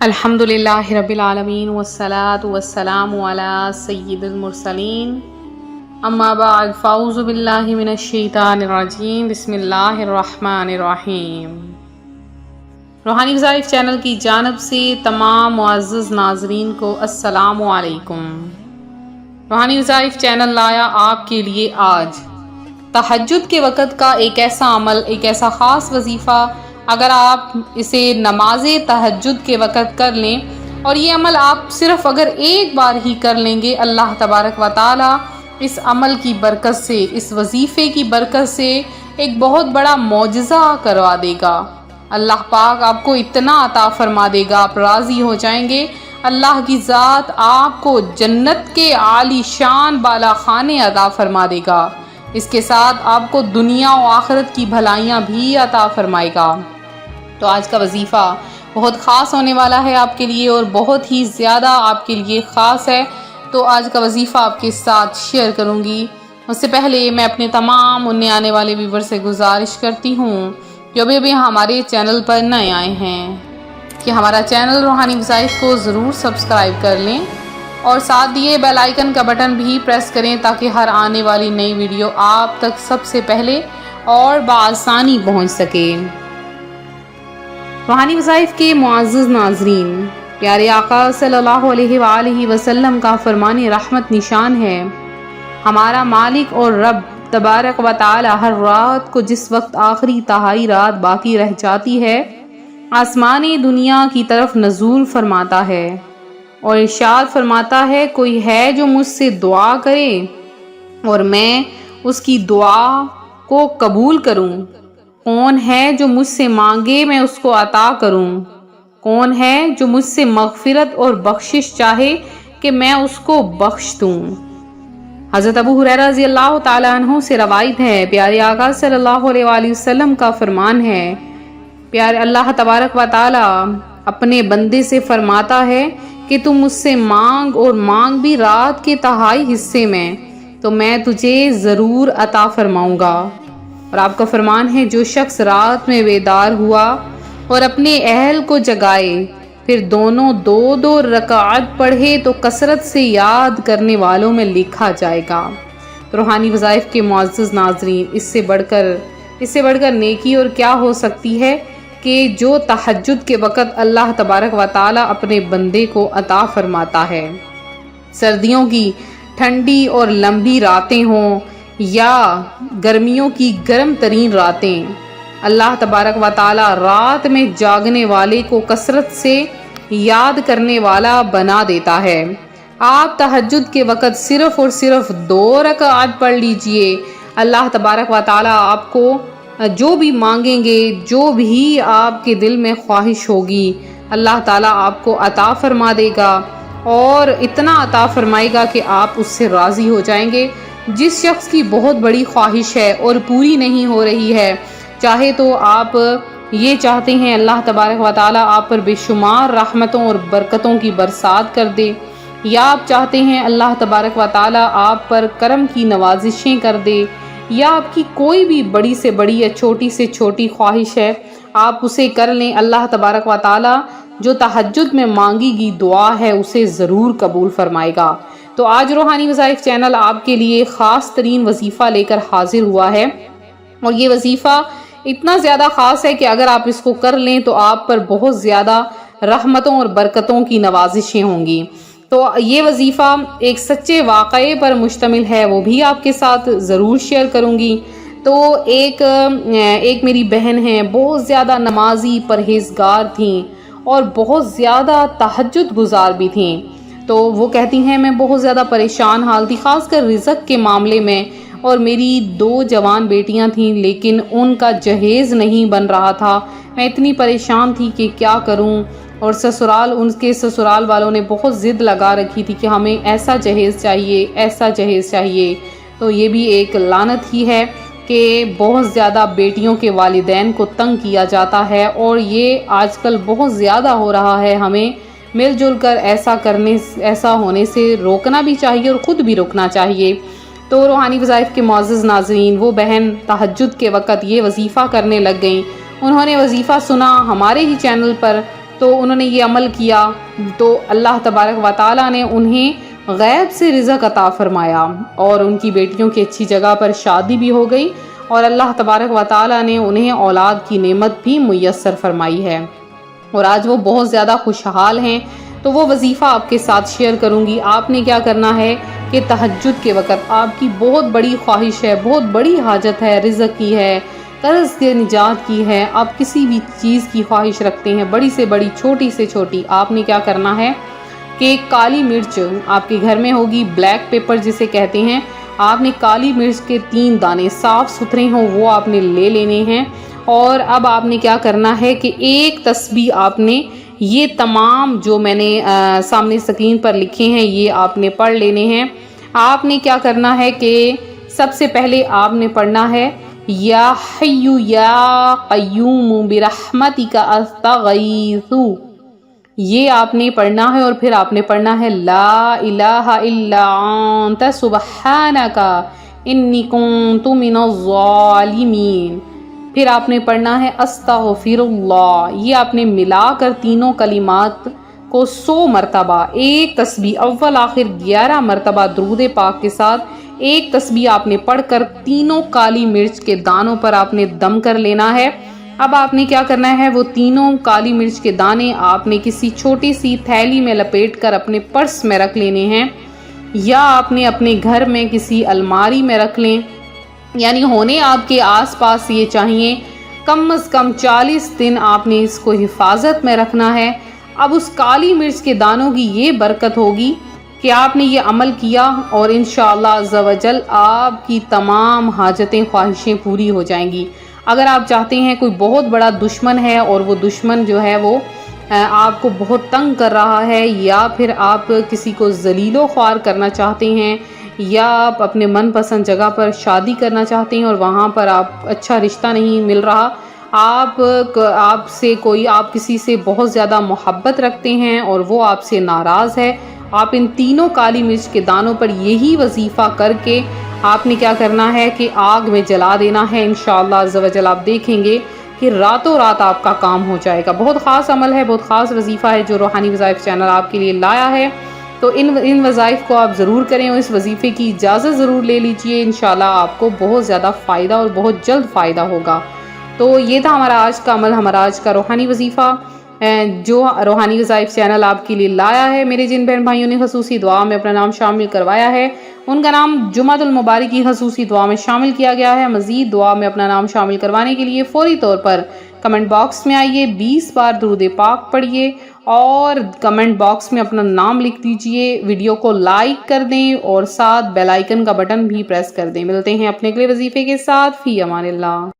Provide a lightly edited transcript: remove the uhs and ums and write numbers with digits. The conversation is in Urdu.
الحمدللہ رب العالمین والصلاة والسلام علی سید المرسلین اما بعد فاعوذ باللہ من الشیطان الرجیم بسم اللہ الرحمن الرحیم۔ روحانی وظائف چینل کی جانب سے تمام معزز ناظرین کو السلام علیکم۔ روحانی وظائف چینل لایا آپ کے لیے آج تہجد کے وقت کا ایک ایسا عمل، ایک ایسا خاص وظیفہ، اگر آپ اسے نماز تہجد کے وقت کر لیں اور یہ عمل آپ صرف اگر ایک بار ہی کر لیں گے، اللہ تبارک و تعالی اس عمل کی برکت سے، اس وظیفے کی برکت سے ایک بہت بڑا معجزہ کروا دے گا۔ اللہ پاک آپ کو اتنا عطا فرما دے گا، آپ راضی ہو جائیں گے۔ اللہ کی ذات آپ کو جنت کے عالی شان بالا خانے عطا فرما دے گا، اس کے ساتھ آپ کو دنیا و آخرت کی بھلائیاں بھی عطا فرمائے گا۔ تو آج کا وظیفہ بہت خاص ہونے والا ہے آپ کے لیے اور بہت ہی زیادہ آپ کے لیے خاص ہے، تو آج کا وظیفہ آپ کے ساتھ شیئر کروں گی۔ اس سے پہلے میں اپنے تمام اننے آنے والے ویور سے گزارش کرتی ہوں جو ابھی ہمارے چینل پر نئے آئے ہیں کہ ہمارا چینل روحانی وظائف کو ضرور سبسکرائب کر لیں اور ساتھ دیے بیل آئیکن کا بٹن بھی پریس کریں تاکہ ہر آنے والی نئی ویڈیو آپ تک سب سے پہلے اور بآسانی پہنچ سکے۔ روحانی وظائف کے معزز ناظرین، پیارے آقا صلی اللہ علیہ وآلہ وسلم کا فرمان رحمت نشان ہے، ہمارا مالک اور رب تبارک و تعالی ہر رات کو جس وقت آخری تہائی رات باقی رہ جاتی ہے، آسمانی دنیا کی طرف نزول فرماتا ہے اور ارشاد فرماتا ہے، کوئی ہے جو مجھ سے دعا کرے اور میں اس کی دعا کو قبول کروں؟ کون ہے جو مجھ سے مانگے میں اس کو عطا کروں؟ کون ہے جو مجھ سے مغفرت اور بخشش چاہے کہ میں اس کو بخش دوں؟ حضرت ابو ہریرہ رضی اللہ تعالیٰ عنہ سے روایت ہے، پیارے آقا صلی اللہ علیہ وآلہ وسلم کا فرمان ہے، پیارے اللہ تبارک و تعالی اپنے بندے سے فرماتا ہے کہ تم مجھ سے مانگ اور مانگ بھی رات کے تہائی حصے میں تو میں تجھے ضرور عطا فرماؤں گا۔ اور آپ کا فرمان ہے، جو شخص رات میں بیدار ہوا اور اپنے اہل کو جگائے پھر دونوں دو دو رکعت پڑھے تو کثرت سے یاد کرنے والوں میں لکھا جائے گا۔ روحانی وظائف کے معزز ناظرین، اس سے بڑھ کر نیکی اور کیا ہو سکتی ہے کہ جو تہجد کے وقت اللہ تبارک و تعالی اپنے بندے کو عطا فرماتا ہے۔ سردیوں کی ٹھنڈی اور لمبی راتیں ہوں یا گرمیوں کی گرم ترین راتیں، اللہ تبارک و تعالی رات میں جاگنے والے کو کثرت سے یاد کرنے والا بنا دیتا ہے۔ آپ تہجد کے وقت صرف اور صرف 2 رکعت پڑھ لیجئے، اللہ تبارک و تعالی آپ کو جو بھی مانگیں گے، جو بھی آپ کے دل میں خواہش ہوگی، اللہ تعالی آپ کو عطا فرما دے گا اور اتنا عطا فرمائے گا کہ آپ اس سے راضی ہو جائیں گے۔ جس شخص کی بہت بڑی خواہش ہے اور پوری نہیں ہو رہی ہے، چاہے تو آپ یہ چاہتے ہیں اللہ تبارک و تعالی آپ پر بے شمار رحمتوں اور برکتوں کی برسات کر دے، یا آپ چاہتے ہیں اللہ تبارک و تعالی آپ پر کرم کی نوازشیں کر دے، یا آپ کی کوئی بھی بڑی سے بڑی یا چھوٹی سے چھوٹی خواہش ہے، آپ اسے کر لیں، اللہ تبارک و تعالی جو تہجد میں مانگی گئی دعا ہے اسے ضرور قبول فرمائے گا۔ تو آج روحانی وظائف چینل آپ کے لیے خاص ترین وظیفہ لے کر حاضر ہوا ہے، اور یہ وظیفہ اتنا زیادہ خاص ہے کہ اگر آپ اس کو کر لیں تو آپ پر بہت زیادہ رحمتوں اور برکتوں کی نوازشیں ہوں گی۔ تو یہ وظیفہ ایک سچے واقعے پر مشتمل ہے، وہ بھی آپ کے ساتھ ضرور شیئر کروں گی۔ تو ایک میری بہن ہیں، بہت زیادہ نمازی پرہیزگار تھیں اور بہت زیادہ تہجد گزار بھی تھیں۔ تو وہ کہتی ہیں، میں بہت زیادہ پریشان حال تھی، خاص کر رزق کے معاملے میں، اور میری 2 جوان بیٹیاں تھیں لیکن ان کا جہیز نہیں بن رہا تھا، میں اتنی پریشان تھی کہ کیا کروں، اور ان کے سسرال والوں نے بہت ضد لگا رکھی تھی کہ ہمیں ایسا جہیز چاہیے، ایسا جہیز چاہیے۔ تو یہ بھی ایک لعنت ہی ہے کہ بہت زیادہ بیٹیوں کے والدین کو تنگ کیا جاتا ہے، اور یہ آج کل بہت زیادہ ہو رہا ہے۔ ہمیں مل جل کر ایسا ہونے سے روکنا بھی چاہیے اور خود بھی رکنا چاہیے۔ تو روحانی وظائف کے معزز ناظرین، وہ بہن تہجد کے وقت یہ وظیفہ کرنے لگ گئیں۔ انہوں نے وظیفہ سنا ہمارے ہی چینل پر تو انہوں نے یہ عمل کیا تو اللہ تبارک و تعالیٰ نے انہیں غیب سے رزق عطا فرمایا اور ان کی بیٹیوں کی اچھی جگہ پر شادی بھی ہو گئی اور اللہ تبارک و تعالیٰ نے انہیں اولاد کی نعمت بھی میسر فرمائی ہے اور آج وہ بہت زیادہ خوشحال ہیں۔ تو وہ وظیفہ آپ کے ساتھ شیئر کروں گی۔ آپ نے کیا کرنا ہے کہ تہجد کے وقت آپ کی بہت بڑی خواہش ہے، بہت بڑی حاجت ہے، رزق کی ہے، قرض کے نجات کی ہے، آپ کسی بھی چیز کی خواہش رکھتے ہیں، بڑی سے بڑی، چھوٹی سے چھوٹی، آپ نے کیا کرنا ہے کہ کالی مرچ آپ کے گھر میں ہوگی، بلیک پیپر جسے کہتے ہیں، آپ نے کالی مرچ کے 3 دانے صاف ستھرے ہوں وہ آپ نے لے لینے ہیں اور اب آپ نے کیا کرنا ہے کہ ایک تسبیح آپ نے یہ تمام جو میں نے سامنے اسکرین پر لکھے ہیں یہ آپ نے پڑھ لینے ہیں۔ آپ نے کیا کرنا ہے کہ سب سے پہلے آپ نے پڑھنا ہے یا حی یا قیوم برحمتک استغیث، یہ آپ نے پڑھنا ہے اور پھر آپ نے پڑھنا ہے لا الہ الا انت سبحانک انی کنت من الظالمین، پھر آپ نے پڑھنا ہے استغفر اللہ، یہ آپ نے ملا کر تینوں کلمات کو 100 مرتبہ ایک تسبیح اول آخر 11 مرتبہ درود پاک کے ساتھ ایک تسبیح آپ نے پڑھ کر تینوں کالی مرچ کے دانوں پر آپ نے دم کر لینا ہے۔ اب آپ نے کیا کرنا ہے وہ تینوں کالی مرچ کے دانے آپ نے کسی چھوٹی سی تھیلی میں لپیٹ کر اپنے پرس میں رکھ لینے ہیں یا آپ نے اپنے گھر میں کسی الماری میں رکھ لیں، یعنی ہونے آپ کے آس پاس یہ چاہیے، کم از کم 40 دن آپ نے اس کو حفاظت میں رکھنا ہے۔ اب اس کالی مرچ کے دانوں کی یہ برکت ہوگی کہ آپ نے یہ عمل کیا اور انشاءاللہ عز و جل آپ کی تمام حاجتیں خواہشیں پوری ہو جائیں گی۔ اگر آپ چاہتے ہیں کوئی بہت بڑا دشمن ہے اور وہ دشمن جو ہے وہ آپ کو بہت تنگ کر رہا ہے یا پھر آپ کسی کو ذلیل و خوار کرنا چاہتے ہیں یا آپ اپنے من پسند جگہ پر شادی کرنا چاہتے ہیں اور وہاں پر آپ اچھا رشتہ نہیں مل رہا، آپ کسی سے بہت زیادہ محبت رکھتے ہیں اور وہ آپ سے ناراض ہے، آپ ان تینوں کالی مرچ کے دانوں پر یہی وظیفہ کر کے آپ نے کیا کرنا ہے کہ آگ میں جلا دینا ہے، انشاءاللہ عز و جل آپ دیکھیں گے کہ راتوں رات آپ کا کام ہو جائے گا۔ بہت خاص عمل ہے، بہت خاص وظیفہ ہے جو روحانی وظائف چینل آپ کے لیے لایا ہے، تو ان وظائف کو آپ ضرور کریں اور اس وظیفے کی اجازت ضرور لے لیجئے، انشاءاللہ آپ کو بہت زیادہ فائدہ اور بہت جلد فائدہ ہوگا۔ تو یہ تھا ہمارا آج کا عمل، ہمارا آج کا روحانی وظیفہ جو روحانی وظائف چینل آپ کے لیے لایا ہے۔ میرے جن بہن بھائیوں نے خصوصی دعا میں اپنا نام شامل کروایا ہے ان کا نام جمعۃ المبارک کی خصوصی دعا میں شامل کیا گیا ہے۔ مزید دعا میں اپنا نام شامل کروانے کے لیے فوری طور پر کمنٹ باکس میں آئیے، 20 بار درود پاک پڑھیے اور کمنٹ باکس میں اپنا نام لکھ دیجئے، ویڈیو کو لائک کر دیں اور ساتھ بیل آئیکن کا بٹن بھی پریس کر دیں۔ ملتے ہیں اپنے اگلے وظیفے کے ساتھ، فی امان اللہ۔